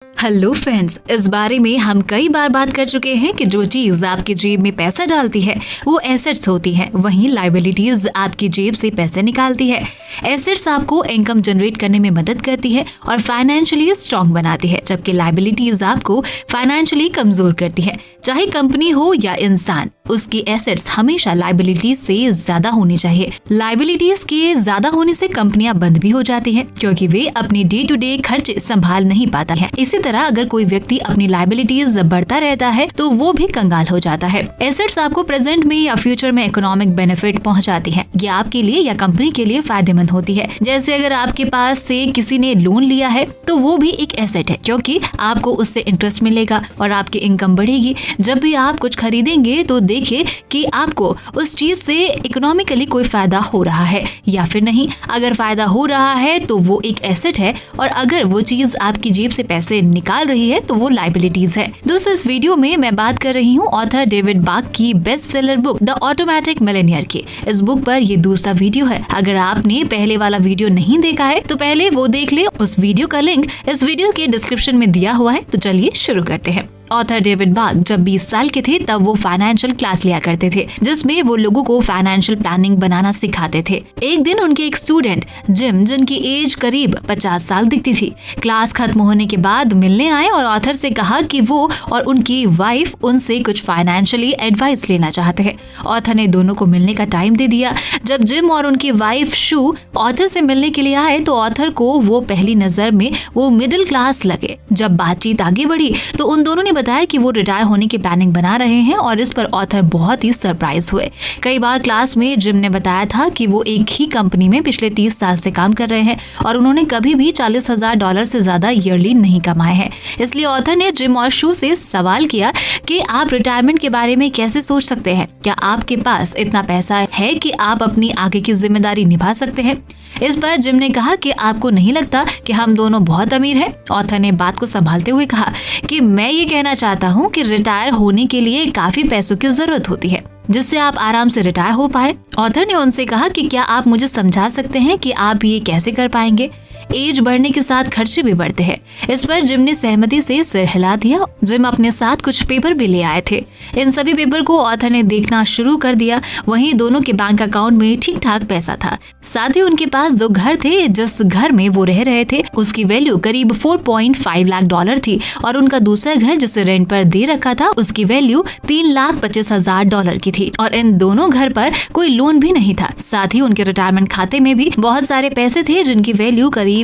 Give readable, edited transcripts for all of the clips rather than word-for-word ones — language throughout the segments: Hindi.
हेलो फ्रेंड्स, इस बारे में हम कई बार बात कर चुके हैं कि जो चीज आपकी जेब में पैसा डालती है वो एसेट्स होती है, वहीं लायबिलिटीज आपकी जेब से पैसे निकालती है। एसेट्स आपको इनकम जनरेट करने में मदद करती है और फाइनेंशियली स्ट्रांग बनाती है, जबकि लायबिलिटीज आपको फाइनेंशियली कमजोर करती है। चाहे कंपनी हो या इंसान, उसकी एसेट्स हमेशा लायबिलिटीज से ज्यादा होनी चाहिए। लायबिलिटीज के ज्यादा होने से कंपनियां बंद भी हो जाती हैं, क्योंकि वे अपनी डे टू डे खर्चे संभाल नहीं पाता है। इसी तरह अगर कोई व्यक्ति अपनी लायबिलिटीज बढ़ता रहता है तो वो भी कंगाल हो जाता है। एसेट्स आपको प्रेजेंट में या फ्यूचर में इकोनॉमिक बेनिफिट पहुंचाती है। ये आपके लिए या कंपनी के लिए फायदेमंद होती है। जैसे अगर आपके पास से किसी ने लोन लिया है तो वो भी एक एसेट है, क्योंकि आपको उससे इंटरेस्ट मिलेगा और आपकी इनकम बढ़ेगी। जब भी आप कुछ खरीदेंगे तो देखिए कि आपको उस चीज से इकोनॉमिकली कोई फायदा हो रहा है या फिर नहीं। अगर फायदा हो रहा है तो वो एक एसेट है, और अगर वो चीज आपकी जेब से पैसे निकाल रही है तो वो लायबिलिटीज है। दोस्तों, इस वीडियो में मैं बात कर रही हूँ ऑथर डेविड बाक की best seller book the automatic millionaire की। इस बुक पर ये दूसरा वीडियो है। अगर आपने पहले वाला वीडियो नहीं देखा है तो पहले वो देख ले। उस वीडियो का लिंक इस वीडियो के डिस्क्रिप्शन में दिया हुआ है। तो चलिए शुरू करते हैं। ऑथर डेविड बाक जब 20 साल के थे तब वो फाइनेंशियल क्लास लिया करते थे, जिसमें वो लोगों को फाइनेंशियल प्लानिंग बनाना सिखाते थे। एक दिन उनके एक स्टूडेंट जिम, जिनकी एज करीब 50 साल दिखती थी, क्लास खत्म होने के बाद मिलने आए और ऑथर से कहा कि वो और उनकी वाइफ उनसे कुछ फाइनेंशियली एडवाइस लेना चाहते हैं। ऑथर ने दोनों को मिलने का टाइम दे दिया। जब जिम और उनकी वाइफ शू ऑथर से मिलने के लिए आए तो ऑथर को वो पहली नजर में वो मिडिल क्लास लगे। जब बातचीत आगे बढ़ी तो उन दोनों ने बताया कि वो रिटायर होने की प्लानिंग बना रहे हैं, और इस पर ऑथर बहुत ही सरप्राइज हुए। कई बार क्लास में जिम ने बताया था कि वो एक ही कंपनी में पिछले 30 साल से काम कर रहे हैं और उन्होंने कभी भी $40,000 से ज्यादा ईयरली नहीं कमाए हैं। इसलिए ऑथर ने जिम और शू से सवाल किया कि आप रिटायरमेंट के बारे में कैसे सोच सकते हैं? क्या आपके पास इतना पैसा है कि आप अपनी आगे की जिम्मेदारी निभा सकते हैं? इस पर जिम ने कहा कि आपको नहीं लगता कि हम दोनों बहुत अमीर हैं? ऑथर ने बात को संभालते हुए कहा कि मैं ये कहना चाहता हूँ कि रिटायर होने के लिए काफी पैसों की जरूरत होती है, जिससे आप आराम से रिटायर हो पाए। ऑथर ने उनसे कहा कि क्या आप मुझे समझा सकते हैं कि आप ये कैसे कर पाएंगे? एज बढ़ने के साथ खर्चे भी बढ़ते हैं। इस पर जिम ने सहमति से सिर हिला दिया। जिम अपने साथ कुछ पेपर भी ले आए थे। इन सभी पेपर को ऑथर ने देखना शुरू कर दिया। वहीं दोनों के बैंक अकाउंट में ठीक ठाक पैसा था। साथ ही उनके पास 2 घर थे। जिस घर में वो रह रहे थे उसकी वैल्यू करीब $4.5 लाख थी, और उनका दूसरा घर जिसे रेंट पर दे रखा था उसकी वैल्यू $3,25,000 की थी, और इन दोनों घर पर कोई लोन भी नहीं था। साथ ही उनके रिटायरमेंट खाते में भी बहुत सारे पैसे थे, जिनकी वैल्यू करीब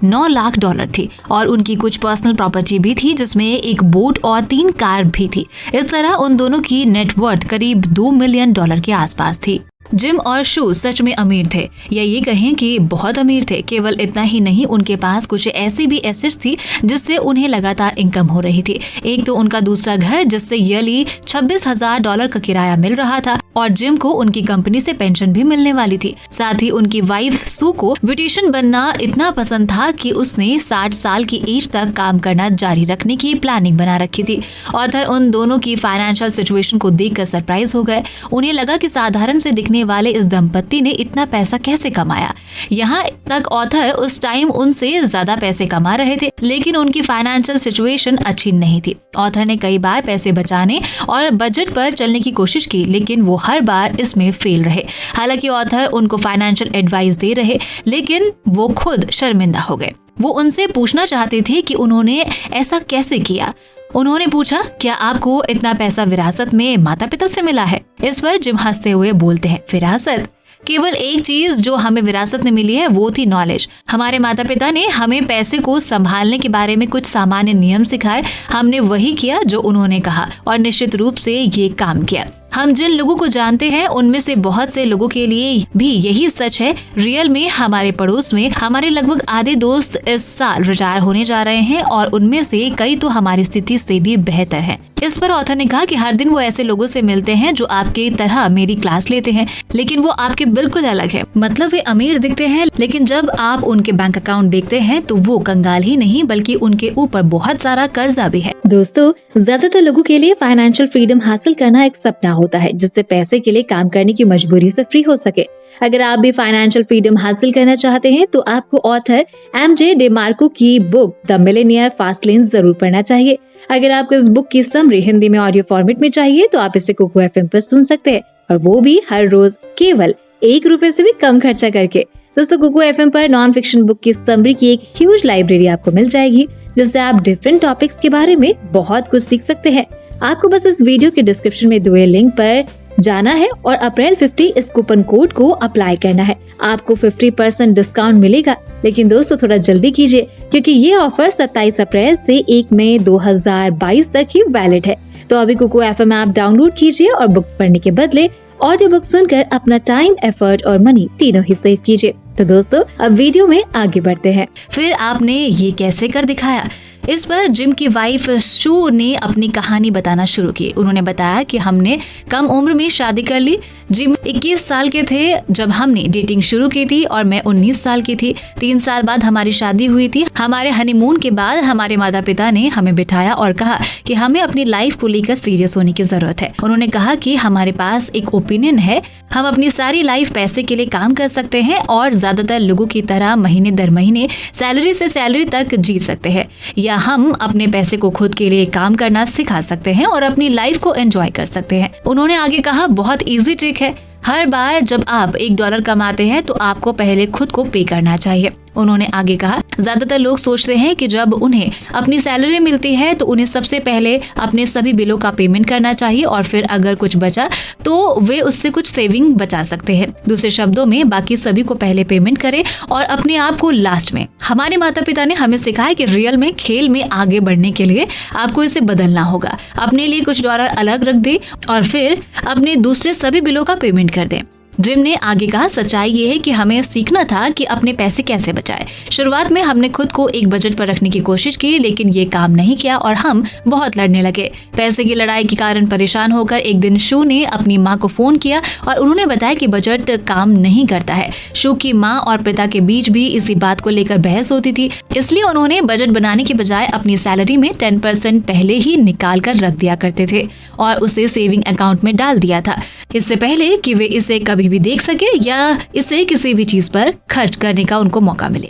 $9 लाख थी, और उनकी कुछ पर्सनल प्रॉपर्टी भी थी, जिसमें एक बोट और 3 कार भी थी। इस तरह उन दोनों की नेटवर्थ करीब $2 मिलियन के आसपास थी। जिम और शू सच में अमीर थे, या ये कहें कि बहुत अमीर थे। केवल इतना ही नहीं, उनके पास कुछ ऐसी भी एसेट्स थी जिससे उन्हें लगातार इनकम हो रही थी। एक तो उनका दूसरा घर, जिससे ईयरली $26,000 का किराया मिल रहा था, और जिम को उनकी कंपनी से पेंशन भी मिलने वाली थी। साथ ही उनकी वाइफ सू को ब्यूटिशियन बनना इतना पसंद था कि उसने 60 साल की एज तक काम करना जारी रखने की प्लानिंग बना रखी थी। ऑथर उन दोनों की फाइनेंशियल सिचुएशन को देखकर सरप्राइज हो गए। उन्हें लगा कि साधारण से दिखने वाले इस दंपत्ति ने इतना पैसा कैसे कमाया। यहाँ तक ऑथर उस टाइम उनसे ज्यादा पैसे कमा रहे थे, लेकिन उनकी फाइनेंशियल सिचुएशन अच्छी नहीं थी। ऑथर ने कई बार पैसे बचाने और बजट पर चलने की कोशिश की, लेकिन वो हर बार इसमें फेल रहे। हालांकि ऑथर उनको फाइनेंशियल एडवाइस दे रहे, लेकिन वो खुद शर्मिंदा हो गए। वो उनसे पूछना चाहते थे कि उन्होंने ऐसा कैसे किया। उन्होंने पूछा, क्या आपको इतना पैसा विरासत में माता पिता से मिला है? इस पर जिम हंसते हुए बोलते हैं, विरासत? केवल एक चीज जो हमें विरासत में मिली है वो थी नॉलेज। हमारे माता पिता ने हमें पैसे को संभालने के बारे में कुछ सामान्य नियम सिखाए। हमने वही किया जो उन्होंने कहा, और निश्चित रूप से ये काम किया। हम जिन लोगों को जानते हैं उनमें से बहुत से लोगों के लिए भी यही सच है। रियल में हमारे पड़ोस में हमारे लगभग आधे दोस्त इस साल रिटायर होने जा रहे हैं, और उनमें से कई तो हमारी स्थिति से भी बेहतर हैं। इस पर ऑथर ने कहा कि हर दिन वो ऐसे लोगों से मिलते हैं जो आपकी तरह मेरी क्लास लेते हैं, लेकिन वो आपके बिल्कुल अलग है। मतलब वे अमीर दिखते हैं, लेकिन जब आप उनके बैंक अकाउंट देखते हैं तो वो कंगाल ही नहीं बल्कि उनके ऊपर बहुत सारा कर्जा भी है। दोस्तों, ज्यादातर लोगों के लिए फाइनेंशियल फ्रीडम हासिल करना एक सपना होता है जिससे पैसे के लिए काम करने की मजबूरी से फ्री हो सके। अगर आप भी फाइनेंशियल फ्रीडम हासिल करना चाहते हैं तो आपको ऑथर एमजे डेमार्को की book the Millionaire fast lane जरूर पढ़ना चाहिए। अगर आपको इस बुक की समरी हिंदी में ऑडियो फॉर्मेट में चाहिए तो आप इसे कुकू एफएम पर सुन सकते हैं, और वो भी हर रोज केवल ₹1 से भी कम खर्चा करके। दोस्तों, कुकू एफएम पर नॉन फिक्शन बुक की समरी की एक ह्यूज लाइब्रेरी आपको मिल जाएगी, जिससे आप डिफरेंट टॉपिक्स के बारे में बहुत कुछ सीख सकते हैं। आपको बस इस वीडियो के डिस्क्रिप्शन में दिए लिंक पर जाना है और अप्रैल 50 इस कूपन कोड को अप्लाई करना है। आपको 50% डिस्काउंट मिलेगा। लेकिन दोस्तों, थोड़ा जल्दी कीजिए क्योंकि ये ऑफर 27 अप्रैल से 1 मई 2022 तक ही वैलिड है। तो अभी कुकू एफएम ऐप डाउनलोड कीजिए और बुक्स पढ़ने के बदले ऑडियो बुक सुनकर अपना टाइम, एफर्ट और मनी तीनों ही सेव कीजिए। तो दोस्तों, अब वीडियो में आगे बढ़ते हैं। फिर आपने ये कैसे कर दिखाया? इस पर जिम की वाइफ शू ने अपनी कहानी बताना शुरू की। उन्होंने बताया कि हमने कम उम्र में शादी कर ली। जिम 21 साल के थे जब हमने डेटिंग शुरू की थी और मैं 19 साल की थी। 3 साल बाद हमारी शादी हुई थी। हमारे हनीमून के बाद हमारे माता पिता ने हमें बिठाया और कहा कि हमें अपनी लाइफ को लेकर सीरियस होने की जरूरत है। उन्होंने कहा कि हमारे पास एक ओपिनियन है, हम अपनी सारी लाइफ पैसे के लिए काम कर सकते हैं और ज्यादातर लोगों की तरह महीने दर महीने सैलरी से सैलरी तक जी सकते हैं, या हम अपने पैसे को खुद के लिए काम करना सिखा सकते हैं और अपनी लाइफ को एंजॉय कर सकते हैं। उन्होंने आगे कहा, बहुत इजी ट्रिक है। हर बार जब आप $1 कमाते हैं तो आपको पहले खुद को पे करना चाहिए। उन्होंने आगे कहा, ज्यादातर लोग सोचते हैं कि जब उन्हें अपनी सैलरी मिलती है तो उन्हें सबसे पहले अपने सभी बिलों का पेमेंट करना चाहिए और फिर अगर कुछ बचा तो वे उससे कुछ सेविंग बचा सकते हैं। दूसरे शब्दों में, बाकी सभी को पहले पेमेंट करें और अपने आप को लास्ट में। हमारे माता पिता ने हमें सिखाया कि रियल में खेल में आगे बढ़ने के लिए आपको इसे बदलना होगा। अपने लिए कुछ $, अलग रख दे और फिर अपने दूसरे सभी बिलों का पेमेंट कर दें। जिम ने आगे कहा, सच्चाई ये है कि हमें सीखना था कि अपने पैसे कैसे बचाएं। शुरुआत में हमने खुद को एक बजट पर रखने की कोशिश की, लेकिन ये काम नहीं किया और हम बहुत लड़ने लगे। पैसे की लड़ाई के कारण परेशान होकर एक दिन शू ने अपनी माँ को फोन किया और उन्होंने बताया कि बजट काम नहीं करता है। शू की माँ और पिता के बीच भी इसी बात को लेकर बहस होती थी, इसलिए उन्होंने बजट बनाने के बजाय अपनी सैलरी में 10% पहले ही निकाल कर रख दिया करते थे और उसे सेविंग अकाउंट में डाल दिया था, इससे पहले कि वे इसे कभी भी देख सके या इसे किसी भी चीज पर खर्च करने का उनको मौका मिले।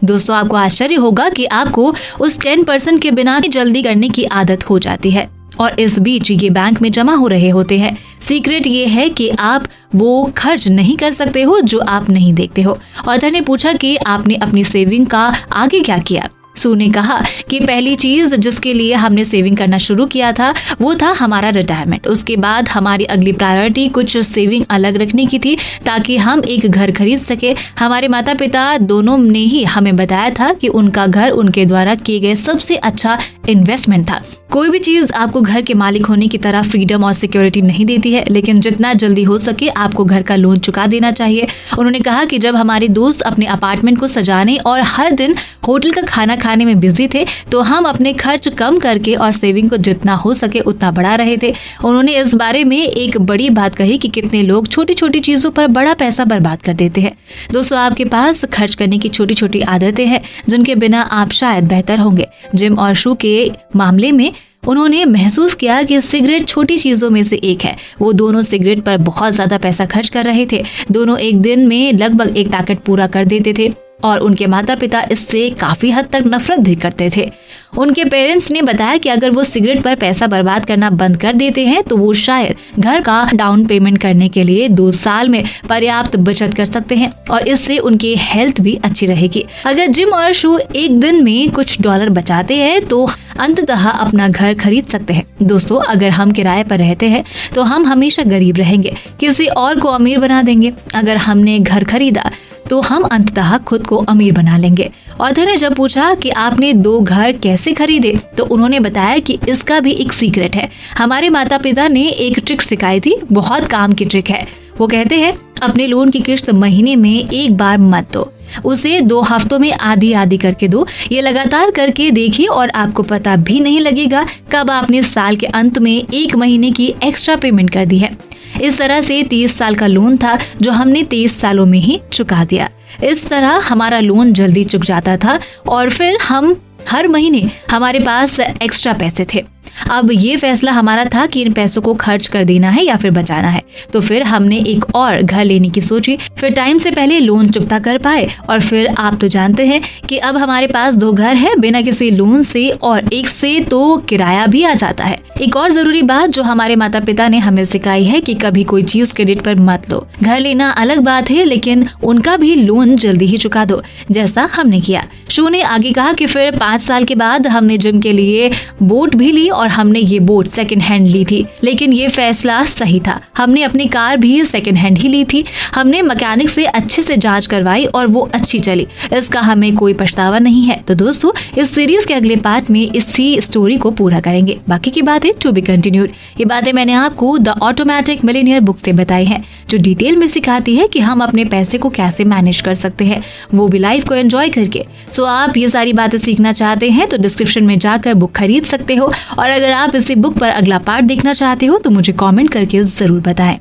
दोस्तों, आपको आश्चर्य होगा कि आपको उस 10% के बिना जल्दी करने की आदत हो जाती है और इस बीच ये बैंक में जमा हो रहे होते हैं। सीक्रेट ये है कि आप वो खर्च नहीं कर सकते हो जो आप नहीं देखते हो। ऑथर ने पूछा कि आपने अपनी सेविंग का आगे क्या किया। सू ने कहा कि पहली चीज जिसके लिए हमने सेविंग करना शुरू किया था वो था हमारा रिटायरमेंट। उसके बाद हमारी अगली प्रायोरिटी कुछ सेविंग अलग रखने की थी ताकि हम एक घर खरीद सके। हमारे माता पिता दोनों ने ही हमें बताया था कि उनका घर उनके द्वारा किए गए सबसे अच्छा इन्वेस्टमेंट था। कोई भी चीज आपको घर के मालिक होने की तरह फ्रीडम और सिक्योरिटी नहीं देती है, लेकिन जितना जल्दी हो सके आपको घर का लोन चुका देना चाहिए। उन्होंने कहा कि जब हमारे दोस्त अपने अपार्टमेंट को सजाने और हर दिन होटल का खाना खाने में बिजी थे तो हम अपने खर्च कम करके और सेविंग को जितना हो सके उतना बढ़ा रहे थे। उन्होंने इस बारे में एक बड़ी बात कही कि कितने लोग छोटी छोटी चीजों पर बड़ा पैसा बर्बाद कर देते हैं। दोस्तों, आपके पास खर्च करने की छोटी छोटी आदतें हैं जिनके बिना आप शायद बेहतर होंगे। जिम और शू के मामले में उन्होंने महसूस किया कि सिगरेट छोटी चीजों में से एक है। वो दोनों सिगरेट पर बहुत ज्यादा पैसा खर्च कर रहे थे। दोनों एक दिन में लगभग 1 पैकेट पूरा कर देते थे और उनके माता पिता इससे काफी हद तक नफरत भी करते थे। उनके पेरेंट्स ने बताया कि अगर वो सिगरेट पर पैसा बर्बाद करना बंद कर देते हैं तो वो शायद घर का डाउन पेमेंट करने के लिए 2 साल में पर्याप्त बचत कर सकते हैं और इससे उनकी हेल्थ भी अच्छी रहेगी। अगर जिम और शू एक दिन में कुछ $, बचाते हैं तो अंततः अपना घर खरीद सकते हैं। दोस्तों, अगर हम किराए पर रहते हैं तो हम हमेशा गरीब रहेंगे, किसी और को अमीर बना देंगे। अगर हमने घर खरीदा तो हम अंततः खुद को अमीर बना लेंगे। ऑथर ने जब पूछा कि आपने 2 घर कैसे खरीदे तो उन्होंने बताया कि इसका भी एक सीक्रेट है। हमारे माता पिता ने एक ट्रिक सिखाई थी, बहुत काम की ट्रिक है। वो कहते हैं, अपने लोन की किश्त महीने में एक बार मत दो, उसे 2 हफ्तों में आधी आधी करके दो। ये लगातार करके देखिए और आपको पता भी नहीं लगेगा कब आपने साल के अंत में 1 महीने की एक्स्ट्रा पेमेंट कर दी है। इस तरह से 30 साल का लोन था जो हमने 23 सालों में ही चुका दिया। इस तरह हमारा लोन जल्दी चुक जाता था और फिर हम हर महीने हमारे पास एक्स्ट्रा पैसे थे। अब ये फैसला हमारा था कि इन पैसों को खर्च कर देना है या फिर बचाना है। तो फिर हमने एक और घर लेने की सोची, फिर टाइम से पहले लोन चुकता कर पाए, और फिर आप तो जानते हैं कि अब हमारे पास 2 घर है बिना किसी लोन से, और एक से तो किराया भी आ जाता है। एक और जरूरी बात जो हमारे माता पिता ने हमें सिखाई है कि कभी कोई चीज क्रेडिट पर मत लो। घर लेना अलग बात है, लेकिन उनका भी लोन जल्दी ही चुका दो, जैसा हमने किया। शो ने आगे कहा कि फिर 5 साल के बाद हमने जिम के लिए बोट भी ली, और हमने ये बोट सेकंड हैंड ली थी, लेकिन ये फैसला सही था। हमने अपनी कार भी सेकंड हैंड ही ली थी। हमने मैकेनिक से अच्छे से जांच करवाई और वो अच्छी चली। इसका हमें कोई पछतावा नहीं है। तो दोस्तों, इस सीरीज के अगले पार्ट में इसी स्टोरी को पूरा करेंगे। बाकी की बातें टू बी कंटिन्यूड। ये बातें मैंने आपको द ऑटोमेटिक मिलियनेयर बुक से बताई है, जो डिटेल में सिखाती है कि हम अपने पैसे को कैसे मैनेज कर सकते हैं, वो भी लाइफ को एंजॉय करके। सो आप ये सारी बातें सीखना चाहते हैं तो डिस्क्रिप्शन में जाकर बुक खरीद सकते हो, और अगर आप इसी बुक पर अगला पार्ट देखना चाहते हो तो मुझे कमेंट करके जरूर बताएं।